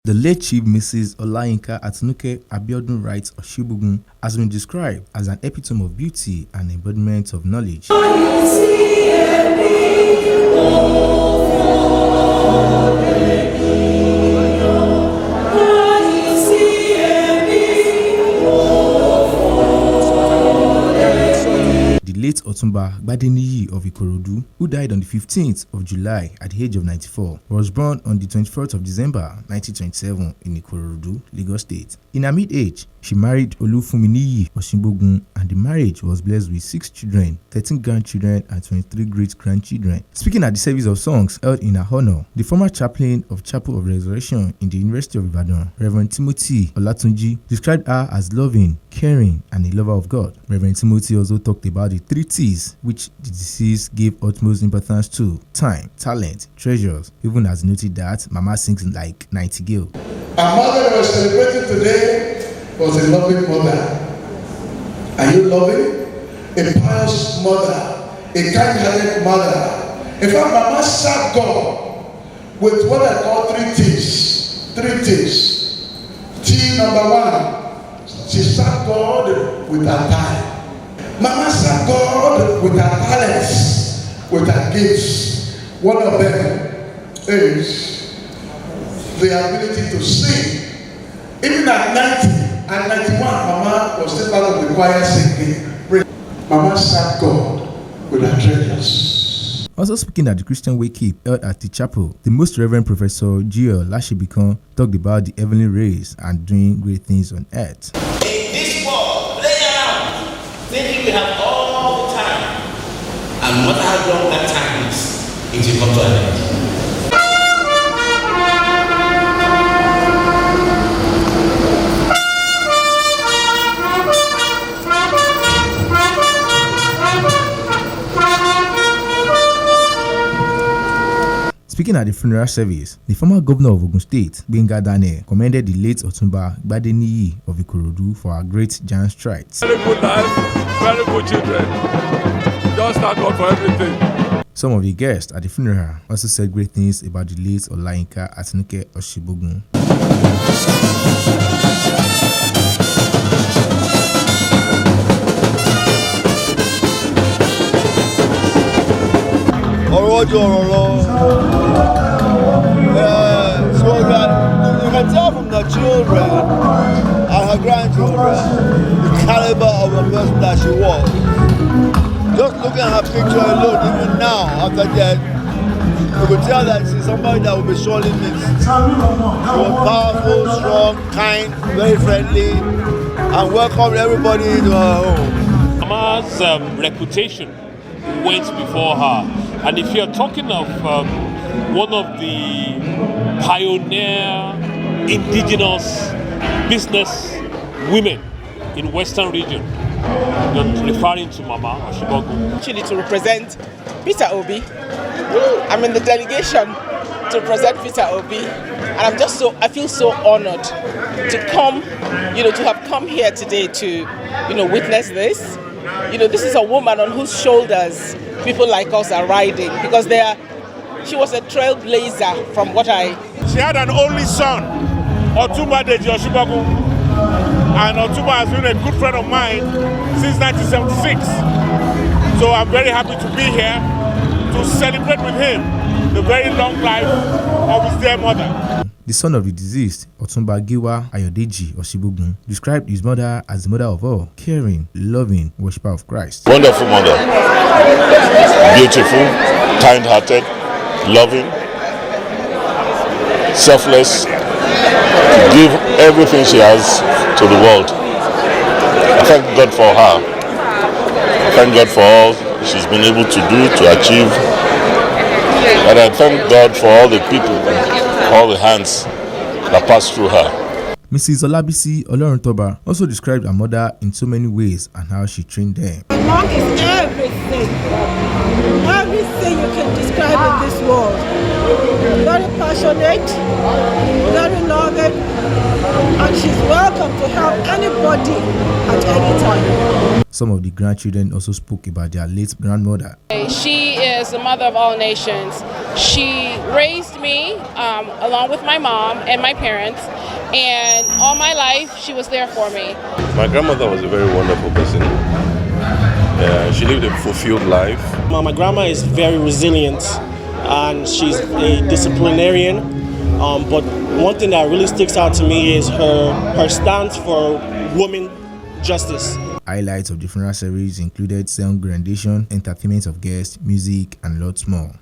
The late Chief Mrs. Olayinka Atinuke Abiodun-Wright Osibogun has been described as an epitome of beauty and embodiment of knowledge. Late Otumba Gbadeniyi of Ikorodu, who died on the 15th of July at the age of 94, was born on the 24th of December 1927 in Ikorodu, Lagos State. In her mid-age, she married Olufuminiyi Osibogun, and the marriage was blessed with 6 children, 13 grandchildren, and 23 great-grandchildren. Speaking at the service of songs held in her honor, the former chaplain of Chapel of Resurrection in the University of Ibadan, Reverend Timothy Olatunji, described her as loving, caring, and a lover of God. Reverend Timothy also talked about the 3 T's which the deceased gave utmost importance to: time, talent, treasures, even as noted that Mama sings like Nightingale. Our mother that was celebrating today was a loving mother. Are you loving? A pious mother, a kind-hearted mother. In fact, Mama served God with what I call 3 T's. 3 T's. T number 1, she served God with her time. Mama served God with her talents, with her gifts. One of them is the ability to sing. Even at 90 and 91, Mama was still part of the choir singing. Mama served God with her treasures. Also speaking at the Christian Wake Keep held at the chapel, the Most Reverend Professor G.L. Lashibikon talked about the heavenly rays and doing great things on earth. In this world, play around, thinking we have all the time, and no matter how long that time is, it will come to an end. Speaking at the funeral service, the former governor of Ogun State, Gbenga Daniel, commended the late Otumba Gbadeniyi of Ikorodu for her great giant strides. Very good life, very good children. Just thank God for everything. Some of the guests at the funeral also said great things about the late Olayinka Atinuke Osibogun. So that you can tell from the children and her grandchildren the caliber of the person that she was. Just looking at her picture alone, even now, after death, you could tell that she's somebody that will be sorely missed. She was powerful, strong, kind, very friendly, and welcomed everybody into her home. Mama's reputation went before her. And if you're talking of one of the pioneer indigenous business women in Western region, you're referring to Mama Osibogun. Actually, to represent Peter Obi, I'm in the delegation to represent Peter Obi, and I feel so honored to come, to have come here today to, witness this. This is a woman on whose shoulders people like us are riding, because she was a trailblazer from what She had an only son, Otumba Deji Osibogun, and Otumba has been a good friend of mine since 1976. So I'm very happy to be here to celebrate with him the very long life of his dear mother. The son of the deceased, Otumba Giwa Deji Osibogun, described his mother as the mother of all, caring, loving, worshiper of Christ. Wonderful mother, beautiful, kind-hearted, loving, selfless, give everything she has to the world. I thank God for her. I thank God for all she's been able to do, to achieve. And I thank God for all the people, all the hands that passed through her. Mrs. Olabisi Oloruntoba also described her mother in so many ways and how she trained them. My mom is everything. Everything you can describe in this world. Very passionate, very loving, and she's welcome to help anybody at any time. Some of the grandchildren also spoke about their late grandmother. She is the mother of all nations. She raised me along with my mom and my parents, and all my life she was there for me. My grandmother was a very wonderful person. She lived a fulfilled life. My grandma is very resilient and she's a disciplinarian. But one thing that really sticks out to me is her stance for women justice. Highlights of the funeral service included song rendition, entertainment of guests, music, and lots more.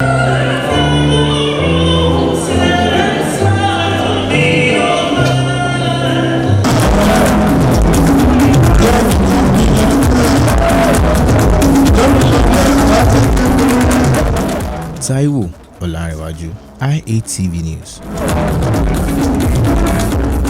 Taiwo Olanrewaju, IATV News.